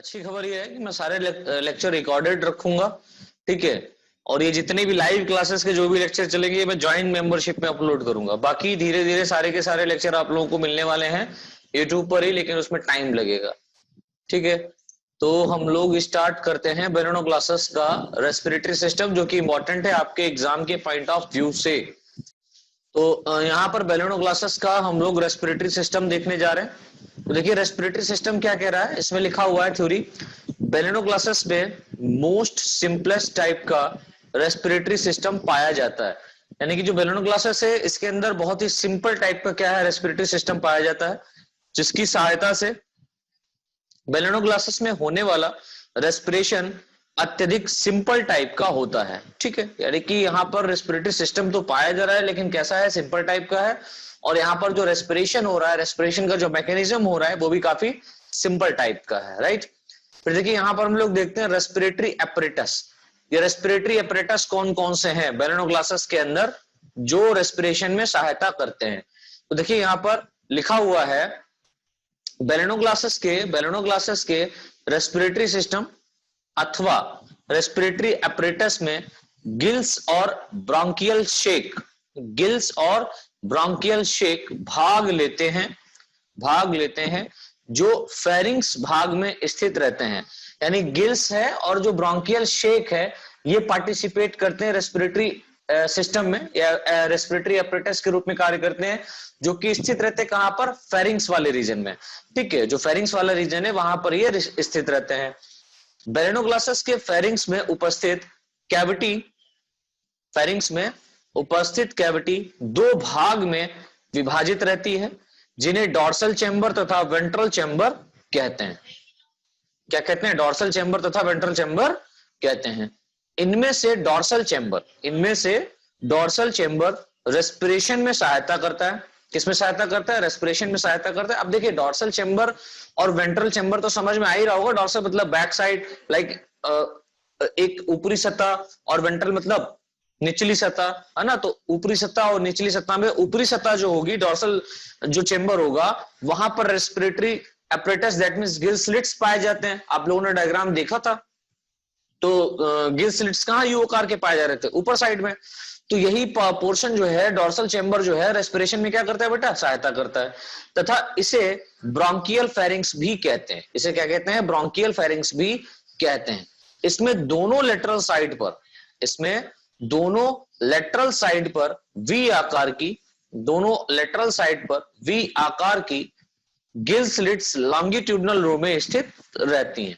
अच्छी खबर ये है कि मैं सारे लेक्चर रिकॉर्डेड रखूंगा, ठीक है। और ये जितने भी लाइव क्लासेस के जो भी लेक्चर चलेंगे ये मैं ज्वाइंट मेंबरशिप में अपलोड करूंगा। बाकी धीरे धीरे सारे के सारे लेक्चर आप लोगों को मिलने वाले हैं यूट्यूब पर ही, लेकिन उसमें टाइम लगेगा, ठीक है। तो हम लोग स्टार्ट करते हैं बेलेनो क्लासेस का रेस्पिरेटरी सिस्टम, जो कि इंपॉर्टेंट है आपके एग्जाम के पॉइंट ऑफ व्यू से। तो यहाँ पर बेलेनो क्लासेस का हम लोग रेस्पिरेटरी सिस्टम देखने जा रहे हैं। तो देखिए रेस्पिरेटरी सिस्टम क्या कह रहा है, इसमें लिखा हुआ है थ्योरी, बेलेनो क्लासेस में मोस्ट सिंपलेस्ट टाइप का रेस्पिरेटरी सिस्टम पाया जाता है। यानी कि जो बेलेनो क्लासेस है इसके अंदर बहुत ही सिंपल टाइप का क्या है, रेस्पिरेटरी सिस्टम पाया जाता है, जिसकी सहायता से बेलेनो ग्लासेस में होने वाला रेस्पिरेशन अत्यधिक सिंपल टाइप का होता है, ठीक है। यानी कि यहाँ पर रेस्पिरेटरी सिस्टम तो पाया जा रहा है, लेकिन कैसा है, सिंपल टाइप का है। और यहाँ पर जो रेस्पिरेशन हो रहा है, रेस्पिरेशन का जो मैकेनिज्म हो रहा है वो भी काफी सिंपल टाइप का है, राइट। फिर देखिए यहाँ पर हम लोग देखते हैं रेस्पिरेटरी एपरेटस। ये रेस्पिरेटरी एपरेटस कौन कौन से हैं बेलेनो ग्लासेस के अंदर जो रेस्पिरेशन में सहायता करते हैं। तो देखिए यहाँ पर लिखा हुआ है बेलेनो ग्लासेस के रेस्पिरेटरी सिस्टम अथवा रेस्पिरेटरी एपरेटस में गिल्स और ब्रोंकियल शेक भाग लेते हैं जो फेरिंग्स भाग में स्थित रहते हैं। यानी गिल्स है और जो ब्रोंकियल शेक है ये पार्टिसिपेट करते हैं रेस्पिरेटरी सिस्टम में, या रेस्पिरेटरी एपरेटस के रूप में कार्य करते हैं, जो कि स्थित रहते हैं कहां पर, फेरिंग्स वाले रीजन में, ठीक है। जो फेरिंग्स वाला रीजन है वहां पर ये स्थित रहते हैं। बेलेनो ग्लासेस के फेरिंग्स में उपस्थित कैविटी दो भाग में विभाजित रहती है, जिन्हें डॉर्सल चैम्बर तथा वेंट्रल चैम्बर कहते हैं। क्या कहते हैं, डॉर्सल चैम्बर तथा वेंट्रल चैम्बर कहते हैं। इनमें से डॉर्सल चैम्बर रेस्पिरेशन में सहायता करता है। किसमें सहायता करता है, रेस्पिरेशन में सहायता करता है। अब देखिए डॉर्सल चैम्बर और वेंट्रल चैम्बर तो समझ में आ ही रहा होगा। डॉर्सल मतलब बैक साइड, लाइक एक ऊपरी सतह, और वेंट्रल मतलब निचली सतह, है ना। तो ऊपरी सतह और निचली सतह में ऊपरी सतह जो होगी, डॉर्सल जो चैम्बर होगा, वहां पर respiratory apparatus that means gill slits पाए जाते हैं। आप लोगों ने डायग्राम देखा था, तो गिल स्लिट्स कहां यू आकार के पाए जा रहे थे, ऊपर साइड में। तो यही पोर्शन जो है डॉर्सल चैम्बर जो है रेस्पिरेशन में क्या करता है बेटा, सहायता करता है। तथा इसे ब्रोंकियल फेरिंग्स भी कहते हैं। इसे क्या कहते हैं, ब्रोंकियल फेरिंग्स भी कहते हैं। इसमें दोनों लेटरल साइड पर वी आकार की गिल स्लिट्स लॉन्गिट्यूडनल रो में स्थित रहती हैं।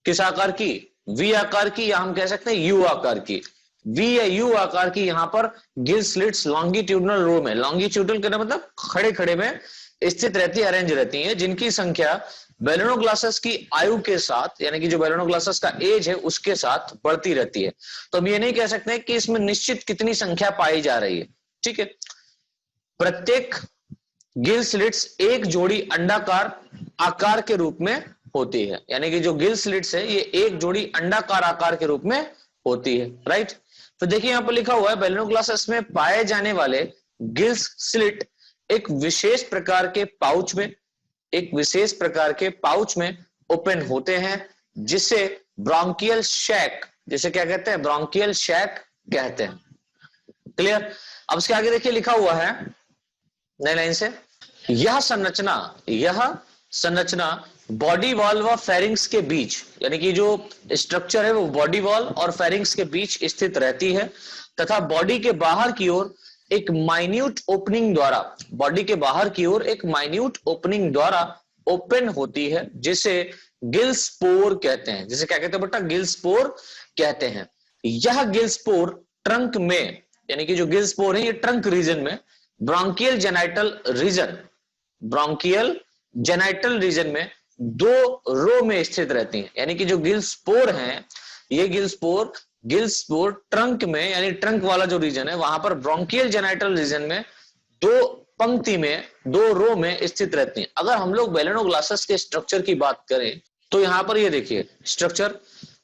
किस आकार की, वी आकार की, या हम कह सकते हैं यू आकार की। वी या यू आकार की यहाँ पर गिल स्लिट्स लॉन्गिट्यूडनल रो में, लॉन्गिट्यूडनल का मतलब खड़े खड़े में स्थित रहती है, अरेंज रहती है, जिनकी संख्या बेलेनो ग्लासेस की आयु के साथ, यानी कि जो बेलेनो ग्लासेस का एज है उसके साथ बढ़ती रहती है। तो हम ये नहीं कह सकते कि इसमें निश्चित कितनी संख्या पाई जा रही है, ठीक है। प्रत्येक गिल स्लिट्स एक जोड़ी अंडाकार आकार के रूप में होती है। यानी कि जो गिल स्लिट्स है ये एक जोड़ी अंडाकार आकार के रूप में होती है, राइट। तो देखिए यहां पर लिखा हुआ है बेलेनो ग्लासेस में पाए जाने वाले गिल स्लिट एक विशेष प्रकार के पाउच में ओपन होते हैं, जिसे ब्रोंकियल शैक, जिसे क्या कहते हैं, ब्रोंकियल शैक कहते हैं। क्लियर। अब इसके आगे देखिए लिखा हुआ है नई लाइन से, यह संरचना बॉडी वॉल व फेरिंग्स के बीच, यानी कि जो स्ट्रक्चर है वो बॉडी वॉल और फेरिंग्स के बीच स्थित रहती है, तथा बॉडी के बाहर की ओर एक माइन्यूट ओपनिंग द्वारा ओपन होती है, जिसे गिल स्पोर कहते हैं। जिसे क्या कहते हैं बेटा, गिल स्पोर कहते हैं। यह गिल स्पोर ट्रंक में, यानी कि जो गिल स्पोर है ये ट्रंक रीजन में ब्रोंकियल जेनाइटल रीजन में दो रो में स्थित रहती हैं। यानी कि जो गिल स्पोर हैं, ये गिल स्पोर ट्रंक में, यानी ट्रंक वाला जो रीजन है वहां पर ब्रोंकियल जेनाइटल रीजन में दो पंक्ति में, दो रो में स्थित रहती हैं। अगर हम लोग बेलेनो ग्लासेस के स्ट्रक्चर की बात करें तो यहां पर ये देखिए स्ट्रक्चर,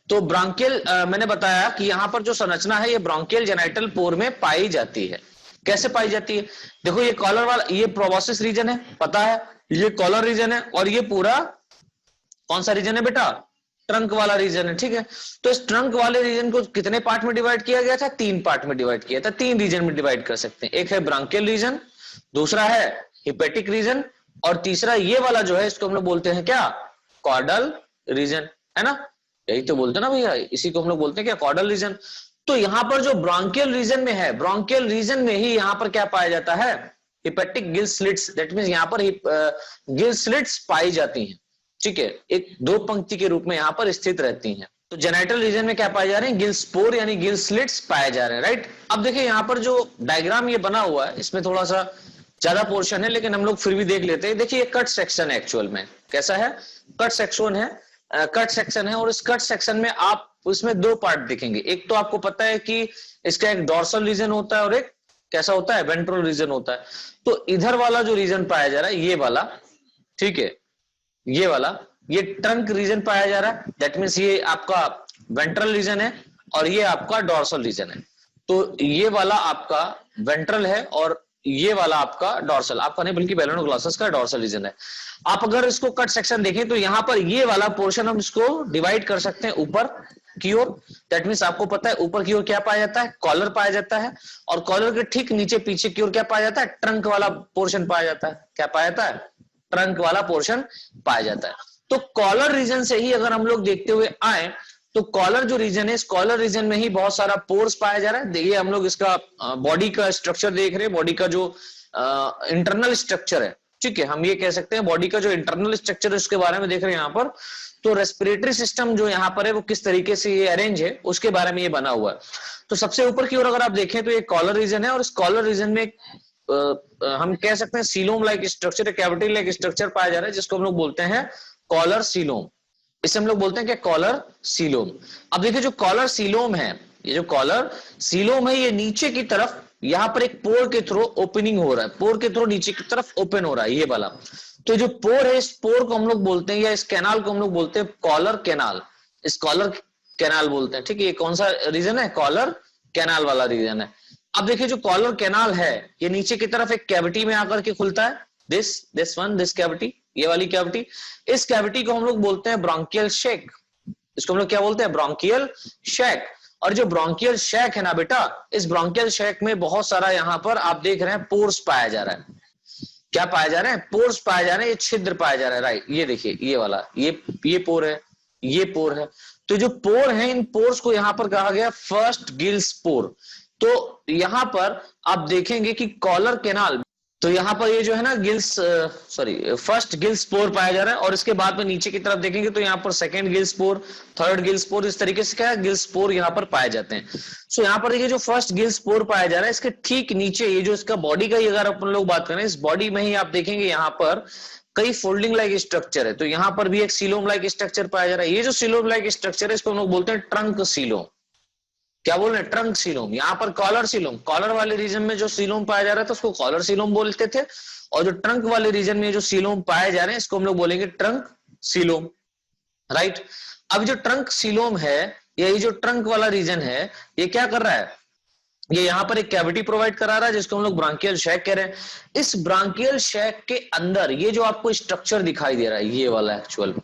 तो ब्रोंकियल, मैंने बताया कि यहां पर जो संरचना है ये ब्रोंकियल जेनाइटल पोर में पाई जाती है। कैसे पाई जाती है, देखो ये कॉलर वाला, ये प्रोबोसिस रीजन है, पता है ये कॉलर रीजन है, और ये पूरा कौन सा रीजन है बेटा? ट्रंक वाला रीजन है, ठीक है। तो इस ट्रंक वाले रीजन को कितने पार्ट में डिवाइड किया गया था? 3 पार्ट में डिवाइड किया था। 3 रीजन में डिवाइड कर सकते हैं, एक है ब्रांकियल रीजन, दूसरा है हिपेटिक रीजन, और तीसरा ये वाला जो है इसको हम लोग बोलते हैं क्या? कॉर्डल रीजन, है ना? यही तो बोलते हैं ना भैया, इसी को हम लोग बोलते हैं क्या? Caudal region. तो यहां पर जो ब्रांकियल रीजन में है, ब्रांकियल रीजन में ही यहां पर क्या पाया जाता है? Hepatic gill slits, that means यहां पर गिल स्लिट्स पाई जाती हैं, ठीक है, एक 2 पंक्ति के रूप में यहां पर स्थित रहती हैं। तो जेनाइटल रीजन में क्या पाए जा रहे हैं? गिल स्पोर यानी गिल स्लिट्स पाए जा रहे हैं, राइट। अब देखिए यहां पर जो डायग्राम ये बना हुआ है इसमें थोड़ा सा ज्यादा पोर्शन है, लेकिन हम लोग फिर भी देख लेते हैं। देखिए ये कट सेक्शन है, एक्चुअल में कैसा है? कट सेक्शन है, कट सेक्शन है। और इस कट सेक्शन में आप उसमें 2 पार्ट देखेंगे। एक तो आपको पता है कि इसका एक डॉर्सल रीजन होता है और एक कैसा होता है? वेंट्रल रीजन होता है। तो इधर वाला जो रीजन पाया जा रहा है ये वाला, ठीक है, ये वाला, ये ट्रंक रीजन पाया जा रहा है, दैट मींस ये आपका वेंट्रल रीजन है और ये आपका डॉर्सल रीजन है। तो ये वाला आपका वेंट्रल है और ये वाला आपका डॉर्सल, आपका नहीं बल्कि बैलोनोग्लॉसस का डॉर्सल रीजन है। आप अगर इसको कट सेक्शन देखें तो यहां पर ये वाला पोर्शन हम इसको डिवाइड कर सकते हैं ऊपर की ओर, दैट मींस आपको पता है ऊपर की ओर क्या पाया जाता है? कॉलर पाया जाता है, और कॉलर के ठीक नीचे पीछे की ओर क्या पाया जाता है? ट्रंक वाला पोर्शन पाया जाता है। क्या पाया जाता है? ट्रंक वाला पोर्शन पाया जाता है। तो कॉलर रीजन से ही अगर हम लोग देखते हुए आए तो कॉलर जो रीजन है, इस कॉलर रीजन में ही बहुत सारा पोर्स पाया जा रहा है। देखिए हम लोग इसका बॉडी का स्ट्रक्चर देख रहे हैं, बॉडी का जो इंटरनल स्ट्रक्चर है, ठीक है, हम ये कह सकते हैं बॉडी का जो इंटरनल स्ट्रक्चर है उसके बारे में देख रहे हैं यहाँ पर। तो रेस्पिरेटरी सिस्टम जो यहाँ पर है वो किस तरीके से ये अरेंज है उसके बारे में ये बना हुआ है। तो सबसे ऊपर की ओर अगर आप देखें तो ये कॉलर रीजन है, और इस कॉलर रीजन में हम कह सकते हैं coelom like structure, cavity like structure पाया जा रहा है, जिसको हम लोग बोलते हैं कॉलर सीलोम। इसे हम लोग बोलते हैं क्या? Collar coelom. अब देखिए जो कॉलर सीलोम है, ये जो कॉलर सीलोम है, ये नीचे की तरफ यहां पर एक पोर के थ्रू ओपनिंग हो रहा है, पोर के थ्रू नीचे की तरफ ओपन हो रहा है ये वाला। तो जो पोर है, इस पोर को हम लोग बोलते हैं, या इस कैनाल को हम लोग बोलते हैं कॉलर कैनाल। इस कॉलर कैनाल बोलते हैं, ठीक है। ये कौन सा रीजन है? कॉलर कैनाल वाला रीजन है। अब देखिए जो कॉलर कैनाल है ये नीचे की तरफ एक कैविटी में आकर के खुलता है, दिस कैविटी, ये वाली कैविटी। इस कैविटी को हम लोग बोलते हैं ब्रोंकियल शेक। इसको हम लोग क्या बोलते हैं? Bronchial shake. और जो ब्रोंकियल शेक है ना बेटा, इस ब्रोंकियल शेक में बहुत सारा यहाँ पर आप देख रहे हैं पोर्स पाया जा रहा है। क्या पाया जा रहा है? पोर्स पाया जा रहे हैं, ये छिद्र पाया जा रहा है, राइट। ये देखिए ये वाला, ये पोर है, ये पोर है। तो जो पोर है, इन पोर्स को यहाँ पर कहा गया फर्स्ट गिल्स पोर। तो यहां पर आप देखेंगे कि कॉलर कैनाल, तो यहां पर ये जो है ना फर्स्ट गिल्स पोर पाया जा रहा है, और इसके बाद में नीचे की तरफ देखेंगे तो यहाँ पर सेकंड गिल्स पोर, थर्ड गिल्स पोर, इस तरीके से क्या है? गिल्स पोर यहाँ पर पाए जाते हैं। सो यहाँ पर देखिए जो फर्स्ट गिल्स पोर पाया जा रहा है, इसके ठीक नीचे ये जो इसका बॉडी का ही अगर अपन लोग बात करें, इस बॉडी में ही आप देखेंगे यहाँ पर कई फोल्डिंग लाइक स्ट्रक्चर है। तो यहाँ पर भी एक सीलोम लाइक स्ट्रक्चर पाया जा रहा है। ये जो सीलोम लाइक स्ट्रक्चर है इसको हम लोग बोलते हैं ट्रंक सीलोम। क्या बोल रहे हैं? Trunk coelom. यहाँ पर कॉलर सीलोम, कॉलर वाले रीजन में जो सीलोम पाया जा रहा था उसको कॉलर सीलोम बोलते थे, और जो ट्रंक वाले रीजन में जो सीलोम पाए जा रहे हैं इसको हम लोग बोलेंगे ट्रंक सीलोम, राइट। अब जो ट्रंक सीलोम है, यही जो ट्रंक वाला रीजन है, ये क्या कर रहा है? ये यहाँ पर एक कैविटी प्रोवाइड करा रहा है जिसको हम लोग ब्रांकियल शैक कह रहे हैं। इस ब्रांकियल शैक के अंदर ये जो आपको स्ट्रक्चर दिखाई दे रहा है, ये वाला एक्चुअल में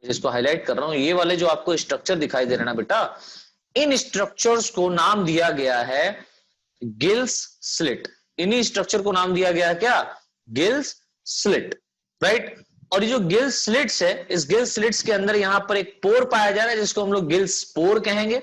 जिसको हाईलाइट कर रहा हूं, ये वाले जो आपको स्ट्रक्चर दिखाई दे रहे हैं ना बेटा, इन स्ट्रक्चर्स को नाम दिया गया है गिल्स स्लिट। इन्हीं स्ट्रक्चर को नाम दिया गया है क्या? Gills slit, right. और ये जो गिल्स स्लिट्स है, इस गिल्स स्लिट्स के अंदर यहां पर एक पोर पाया जा रहा है जिसको हम लोग गिल्स पोर कहेंगे,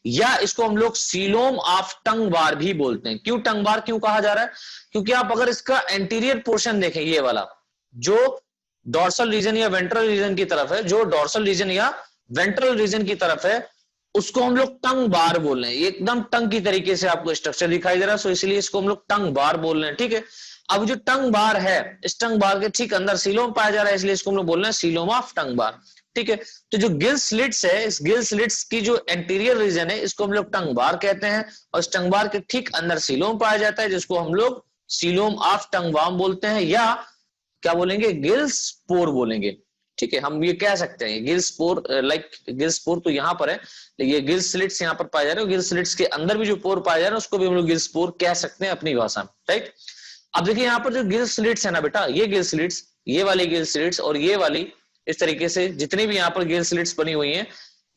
या इसको हम लोग सीलोम ऑफ टंग बार भी बोलते हैं। क्यों टंग बार क्यों कहा जा रहा है? क्योंकि आप अगर इसका एंटीरियर पोर्शन देखें, ये वाला जो डॉर्सल रीजन या वेंट्रल रीजन की तरफ है, जो डॉर्सल रीजन या वेंट्रल रीजन की तरफ है, उसको हम लोग टंग बार बोल रहे हैं। एकदम टंग की तरीके से आपको स्ट्रक्चर दिखाई दे रहा है, सो इसलिए इसको हम लोग टंग बार बोल रहे हैं, ठीक है। अब जो टंग बार है, इस टंग बार के ठीक अंदर सीलोम पाया जा रहा है, इसलिए इसको हम लोग बोल रहे हैं सीलोम ऑफ टंग बार, ठीक है। तो जो गिल स्लिट्स है, इस गिल स्लिट्स की जो एंटीरियर रीजन है इसको हम लोग टंग बार कहते हैं, और इस टंग बार के ठीक अंदर सीलोम पाया जाता है जिसको हम लोग सीलोम ऑफ टंग वार्म बोलते हैं, या क्या बोलेंगे? गिल्स पोर बोलेंगे, ठीक है। हम ये कह सकते हैं गिल्स पोर, लाइक गिल्स पोर तो यहाँ पर है, ये गिल स्लिट्स यहाँ पर पाए जा रहे हैं, गिल स्लिट्स के अंदर भी जो पोर पाया जा रहा है उसको भी हम लोग गिल्स पोर कह सकते हैं अपनी भाषा में, राइट। अब देखिए यहाँ पर जो गिल स्लिट्स है ना बेटा, ये गिल स्लिट्स ये वाली गिल स्लिट्स और ये वाली, इस तरीके से जितनी भी यहाँ पर गिल स्लिट्स बनी हुई हैं,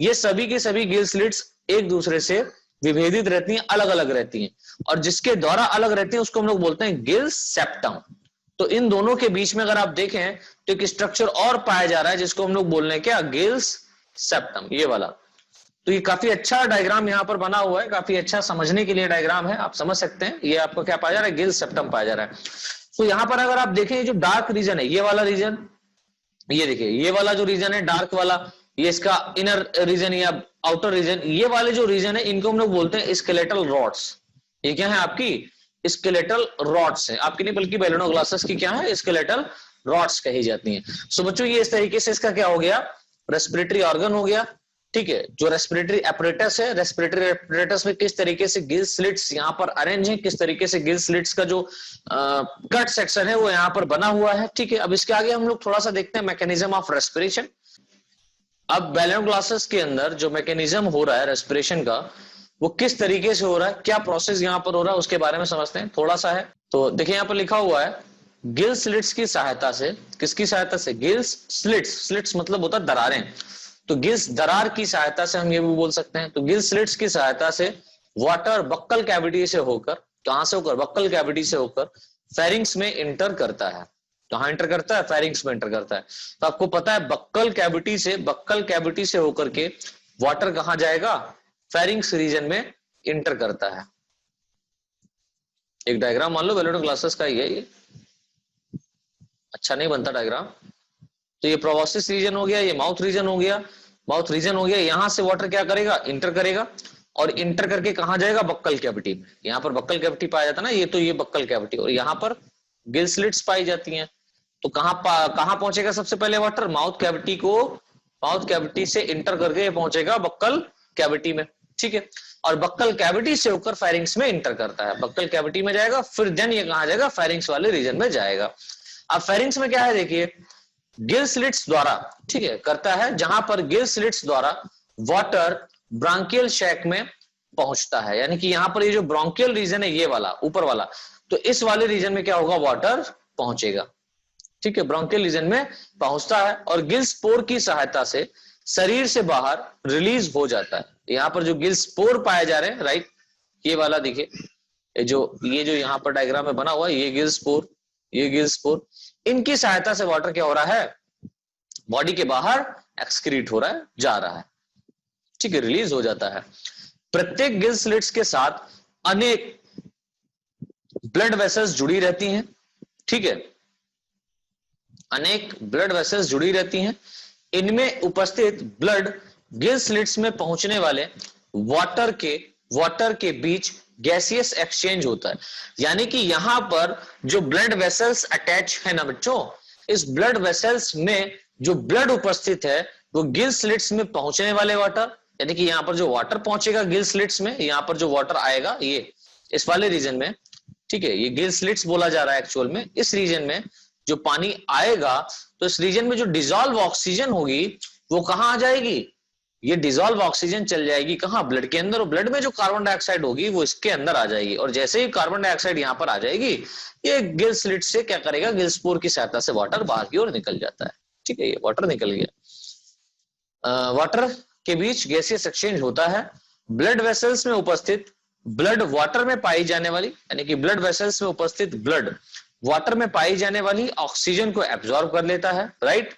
ये सभी की सभी गिल स्लिट्स एक दूसरे से विभेदित रहती हैं, अलग अलग रहती हैं, और जिसके द्वारा अलग रहती हैं उसको हम लोग बोलते हैं गिल सेप्टम। तो इन दोनों के बीच में अगर आप देखें तो एक स्ट्रक्चर और पाया जा रहा है जिसको हम लोग बोल रहे हैं क्या, गिल्स सेप्टम, ये वाला। तो ये काफी अच्छा डायग्राम यहाँ पर बना हुआ है, काफी अच्छा समझने के लिए डायग्राम है, आप समझ सकते हैं। ये आपको क्या पाया जा रहा है, गिल सेप्टम पाया जा रहा है। तो यहाँ पर अगर आप देखें जो डार्क रीजन है, ये वाला रीजन, ये देखिए ये वाला जो रीजन है डार्क वाला, ये इसका इनर रीजन या आउटर रीजन, ये वाले जो रीजन है इनको हम लोग बोलते हैं स्केलेटल रॉड्स। ये क्या है आपकी स्केलेटल रॉड्स है, आपकी नहीं बल्कि बैलेनो ग्लासेस की क्या है, स्केलेटल रॉड्स कही जाती हैं। सो बच्चों ये इस तरीके से इसका क्या हो गया, रेस्पिरेटरी ऑर्गन हो गया, ठीक है। जो रेस्पिरेटरी एपरेटस है, रेस्पिरेटरी एपरेटस में किस तरीके से गिल स्लिट्स यहाँ पर अरेंज है, किस तरीके से गिल स्लिट्स का जो कट सेक्शन है वो यहाँ पर बना हुआ है, ठीक है। अब इसके आगे हम लोग थोड़ा सा देखते हैं मैकेनिज्म ऑफ रेस्पिरेशन। अब बैलेनो ग्लासेस के अंदर जो मैकेनिज्म हो रहा है रेस्पिरेशन का, वो किस तरीके से हो रहा है, क्या प्रोसेस यहाँ पर हो रहा है, उसके बारे में समझते हैं थोड़ा सा है। तो देखिए यहाँ पर लिखा हुआ है गिल स्लिट्स की सहायता से, किसकी सहायता से, गिल्स स्लिट्स, स्लिट्स मतलब होता है दरारें, तो गिल्स दरार की सहायता से हम ये भी बोल सकते हैं। तो गिल स्लिट्स की सहायता से वाटर बक्कल कैविटी से होकर, कहां से होकर, बक्कल कैविटी से होकर फेरिंग्स में इंटर करता है। कहां इंटर करता है, फेरिंग्स में इंटर करता है। तो आपको पता है बक्कल कैविटी से होकर के वाटर कहां जाएगा, फेरिंग्स रीजन में इंटर करता है। एक डायग्राम मान लो बैलेनो ग्लासेस का ही है ये, अच्छा नहीं बनता डायग्राम। तो ये प्रोबोसिस रीजन हो गया, ये माउथ रीजन हो गया, माउथ रीजन हो गया, यहां से वाटर क्या करेगा, इंटर करेगा, और इंटर करके कहां जाएगा, बक्कल कैविटी में। यहां पर बक्कल कैविटी पाया जाता है ना, ये तो ये बक्कल कैविटी, और यहां पर गिल स्लिट्स पाई जाती हैं। तो कहां पहुंचेगा सबसे पहले वाटर, माउथ कैविटी से इंटर करके पहुंचेगा बक्कल कैविटी में, ठीक है। और बक्कल कैविटी से होकर फेरिंग्स में इंटर करता है, बक्कल कैविटी में जाएगा, फिर देन ये कहां जाएगा, फेरिंग्स वाले रीजन में जाएगा। अब फेरिंग्स में क्या है देखिए, गिल स्लिट्स द्वारा, ठीक है, करता है, जहां पर गिल स्लिट्स द्वारा वाटर ब्रांकियल शैक में पहुंचता है, यानी कि यहां पर ये जो ब्रोंकियल रीजन है ये वाला ऊपर वाला, तो इस वाले रीजन में क्या होगा, वाटर पहुंचेगा, ठीक है, ब्रोंकियल रीजन में पहुंचता है, और गिल स्पोर की सहायता से शरीर से बाहर रिलीज हो जाता है। यहाँ पर जो गिल स्पोर पाए जा रहे हैं, राइट, ये वाला देखिए, ये जो यहाँ पर डायग्राम में बना हुआ है, ये गिल स्पोर, इनकी सहायता से वाटर क्या हो रहा है, बॉडी के बाहर एक्सक्रीट हो रहा है, जा रहा है, ठीक है, रिलीज हो जाता है। प्रत्येक गिल स्लिट्स के साथ अनेक ब्लड वेसल्स जुड़ी रहती हैं, ठीक है, अनेक ब्लड वेसल्स जुड़ी रहती हैं। इनमें उपस्थित ब्लड गिल स्लिट्स में पहुंचने वाले वाटर के बीच गैसियस एक्सचेंज होता है, यानी कि यहां पर जो ब्लड वेसल्स अटैच है ना बच्चों, इस ब्लड वेसल्स में जो ब्लड उपस्थित है वो गिल स्लिट्स में पहुंचने वाले वाटर, यानी कि यहां पर जो वाटर पहुंचेगा गिल स्लिट्स में, यहां पर जो वाटर आएगा ये इस वाले रीजन में, ठीक है, ये गिल स्लिट्स बोला जा रहा है एक्चुअल में। इस रीजन में जो पानी आएगा तो इस रीजन में जो डिसॉल्व ऑक्सीजन होगी वो कहां आ जाएगी, ये डिसॉल्व ऑक्सीजन चल जाएगी कहां, ब्लड के अंदर, और ब्लड में जो कार्बन डाइऑक्साइड होगी वो इसके अंदर आ जाएगी, और जैसे ही कार्बन डाइऑक्साइड यहां पर आ जाएगी, ये गिल स्लिट से क्या करेगा, गिल स्पोर की सहायता से वाटर बाहर की ओर निकल जाता है, ठीक है, ये वाटर निकल गया। वाटर के बीच गैसियस एक्सचेंज होता है। ब्लड वेसल्स में उपस्थित ब्लड वाटर में पाई जाने वाली, यानी कि ब्लड वेसल्स में उपस्थित ब्लड वाटर में पाई जाने वाली ऑक्सीजन को एब्जॉर्ब कर लेता है, राइट,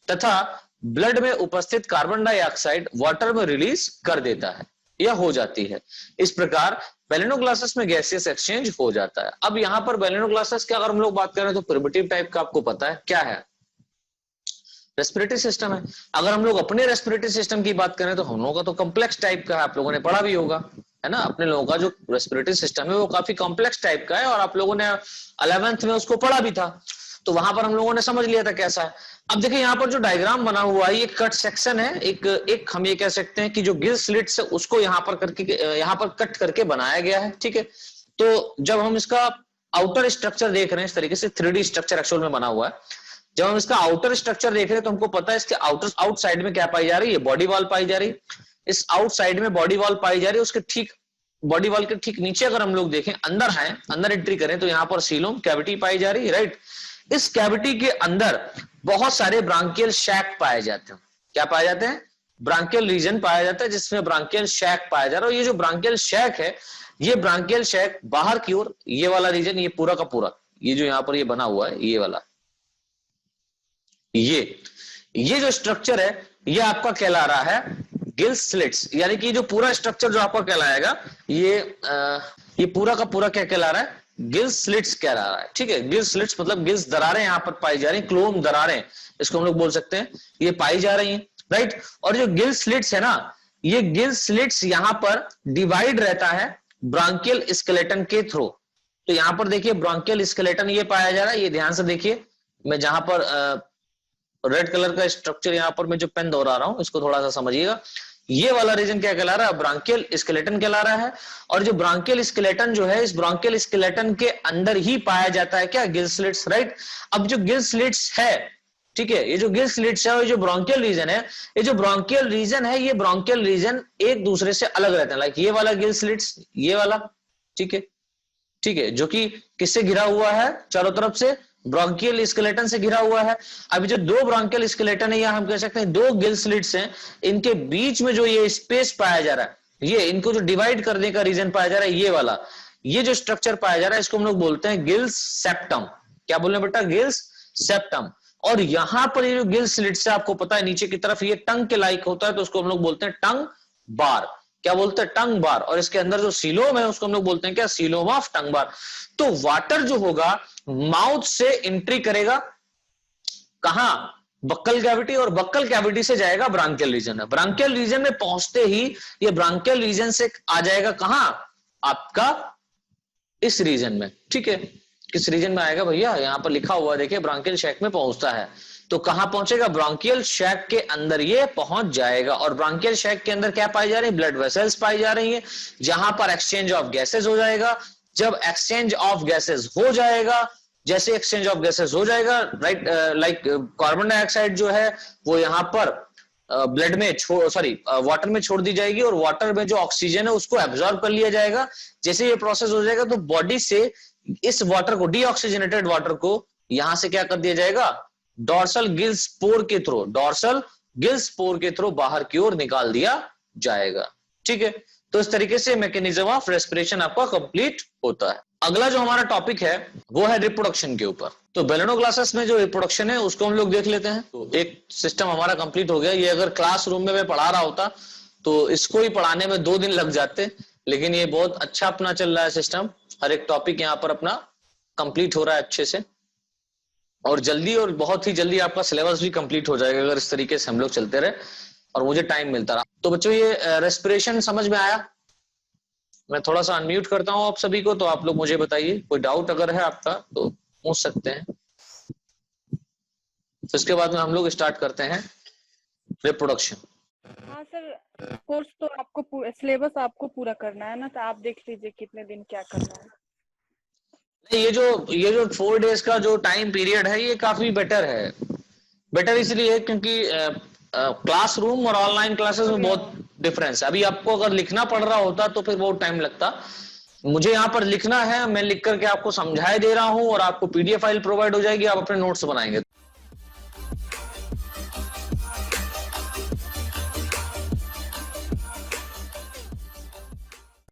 तथा ब्लड में उपस्थित कार्बन डाइऑक्साइड वाटर में रिलीज कर देता है या हो जाती है। इस प्रकार बैलेनो ग्लासेस में गैसियस एक्सचेंज हो जाता है। अब यहां पर बैलेनो ग्लासेस की अगर हम लोग बात करें तो प्रिमिटिव टाइप का आपको पता है क्या है, रेस्पिरेटरी सिस्टम है। अगर हम लोग अपने रेस्पिरेटरी सिस्टम की बात करें तो हम लोगों का तो कॉम्प्लेक्स टाइप का है, आप लोगों ने पढ़ा भी होगा, है ना, अपने लोगों का जो रेस्पिरेटरी सिस्टम है वो काफी कॉम्प्लेक्स टाइप का है, और आप लोगों ने 11th में उसको पढ़ा भी था, तो वहां पर हम लोगों ने समझ लिया था कैसा है। अब देखिए यहाँ पर जो डायग्राम बना हुआ है ये कट सेक्शन है, एक हम ये कह सकते हैं कि जो गिल स्लिट्स है उसको यहाँ पर कट करके बनाया गया है, ठीक है। तो जब हम इसका आउटर स्ट्रक्चर देख रहे हैं, इस तरीके से 3D स्ट्रक्चर एक्चुअल में बना हुआ है, जब हम इसका आउटर स्ट्रक्चर देख रहे हैं तो हमको पता है इसके आउट साइड में क्या पाई जा रही है, बॉडी वॉल पाई जा रही है। इस आउट साइड में बॉडी वॉल पाई जा रही है, उसके ठीक बॉडी वॉल के ठीक नीचे अगर हम लोग देखें, अंदर एंट्री करें तो यहाँ पर सीलोम कैविटी पाई जा रही है, राइट। इस कैविटी के अंदर बहुत सारे ब्रांकियल शैक पाए जाते हैं। क्या पाए जाते हैं? ब्रांकियल रीजन पाया जाता है जिसमें ब्रांकियल शैक पाया जा रहा है। और ये जो ब्रांकियल शैक है, ये ब्रांकियल शैक बाहर की ओर, ये वाला रीजन, ये पूरा का पूरा, ये जो यहां पर ये बना हुआ है, ये वाला, ये जो स्ट्रक्चर है, ये आपका कहला रहा है गिल स्लिट्स। यानी कि जो पूरा स्ट्रक्चर जो आपका कहलाएगा, ये पूरा का पूरा क्या कहला रहा है? गिल स्लिट्स कह रहा है। ठीक है, गिल स्लिट्स मतलब गिल्स दरारें यहां पर पाई जा रही हैं, क्लोम दरारें इसको हम लोग बोल सकते हैं, ये पाई जा रही हैं, राइट। और जो गिल स्लिट्स है ना, ये गिल स्लिट्स यहां पर डिवाइड रहता है ब्रांकियल स्केलेटन के थ्रू। तो यहां पर देखिए ब्रांकियल स्केलेटन ये पाया जा रहा है, ये ध्यान से देखिए, मैं जहां पर रेड कलर का स्ट्रक्चर यहां पर मैं जो पेन दोहरा रहा हूं, इसको थोड़ा सा समझिएगा। ये वाला रीजन क्या कहला रहा है? ब्रांकियल स्केलेटन कहला रहा है। और जो ब्रांकियल स्केलेटन जो है, इस ब्रांकियल स्केलेटन के अंदर ही पाया जाता है क्या? Gill slits, right. अब जो गिल स्लिट्स है, ठीक है, ये जो गिल स्लिट्स है, ये जो ब्रोंकियल रीजन है, ये जो ब्रोंकियल रीजन है, ये ब्रोंकियल रीजन एक दूसरे से अलग रहते हैं। लाइक ये वाला गिल स्लिट्स, ये वाला, ठीक है, ठीक है, जो कि किससे घिरा हुआ है? चारों तरफ से ब्रोंकियल स्केलेटन से घिरा हुआ है। अभी जो दो ब्रोंकियल स्केलेटन है, या हम कह सकते हैं दो गिल स्लिट्स हैं, इनके बीच में जो ये स्पेस पाया जा रहा है, ये इनको जो डिवाइड करने का रीजन पाया जा रहा है, ये वाला, ये जो स्ट्रक्चर पाया जा रहा है, इसको हम लोग बोलते हैं गिल्स सेप्टम। क्या बोल रहे हैं बेटा? Gills septum. और यहां पर ये जो गिल स्लिट्स है, आपको पता है नीचे की तरफ ये टंग के लाइक होता है, तो उसको हम लोग बोलते हैं टंग बार। क्या बोलते हैं? टंग बार। और इसके अंदर जो सीलोम है, उसको हम लोग बोलते हैं क्या? सीलोम ऑफ टंग बार। तो वाटर जो होगा माउथ से एंट्री करेगा कहां? बक्कल कैविटी, और बक्कल कैविटी से जाएगा ब्रांकियल रीजन में। ब्रांकियल रीजन में पहुंचते ही ये ब्रांकियल रीजन से आ जाएगा कहां? आपका इस रीजन में। ठीक है, किस रीजन में आएगा भैया? यहां पर लिखा हुआ देखिए, ब्रांकियल शैक में पहुंचता है। तो कहां पहुंचेगा? ब्रांकियल शैक के अंदर ये पहुंच जाएगा। और ब्रांकियल शैक के अंदर क्या पाई जा रही है? ब्लड वेसल्स पाई जा रही है, जहां पर एक्सचेंज ऑफ गैसेज हो जाएगा। जब एक्सचेंज ऑफ गैसेज हो जाएगा, जैसे एक्सचेंज ऑफ गैसेज हो जाएगा, राइट, लाइक कार्बन डाइऑक्साइड जो है वो यहां पर ब्लड में वाटर में छोड़ दी जाएगी, और वाटर में जो ऑक्सीजन है उसको एब्जॉर्ब कर लिया जाएगा। जैसे ये प्रोसेस हो जाएगा, तो बॉडी से इस वाटर को, डीऑक्सीजनेटेड वाटर को, यहां से क्या कर दिया जाएगा? डॉर्सल गिल स्पोर के थ्रू, डॉर्सल गिल स्पोर के थ्रू बाहर की ओर निकाल दिया जाएगा। ठीक है, तो इस तरीके से मैकेनिज्म ऑफ रेस्पिरेशन आपका कंप्लीट होता है। अगला जो हमारा टॉपिक है वो है रिप्रोडक्शन के ऊपर। तो बेलेनो क्लासेस में जो रिप्रोडक्शन है उसको हम लोग देख लेते हैं। तो एक सिस्टम हमारा कंप्लीट हो गया। ये अगर क्लासरूम में मैं पढ़ा रहा होता तो इसको ही पढ़ाने में 2 दिन लग जाते, लेकिन ये बहुत अच्छा अपना चल रहा है सिस्टम। हर एक टॉपिक यहाँ पर अपना कंप्लीट हो रहा है अच्छे से, और जल्दी, और बहुत ही जल्दी आपका सिलेबस भी कंप्लीट हो जाएगा अगर इस तरीके से हम लोग चलते रहे और मुझे टाइम मिलता रहा। तो बच्चों, ये रेस्पिरेशन समझ में आया? मैं थोड़ा सा अनम्यूट करता हूं आप सभी को, तो आप लोग मुझे बताइए, कोई डाउट अगर है आपका तो पूछ सकते हैं। तो इसके बाद में हम लोग स्टार्ट करते हैं रिप्रोडक्शन। हाँ सर, कोर्स तो आपको सिलेबस आपको पूरा करना है ना, तो आप देख लीजिए कितने दिन क्या करना है। ये जो 4 डेज का जो टाइम पीरियड है, ये काफी बेटर है। बेटर इसलिए क्योंकि क्लासरूम और ऑनलाइन क्लासेस में बहुत डिफरेंस है। अभी आपको अगर लिखना पड़ रहा होता तो फिर बहुत टाइम लगता। मुझे यहाँ पर लिखना है, मैं लिख करके आपको समझाए दे रहा हूँ, और आपको पीडीएफ फाइल प्रोवाइड हो जाएगी, आप अपने नोट्स बनाएंगे।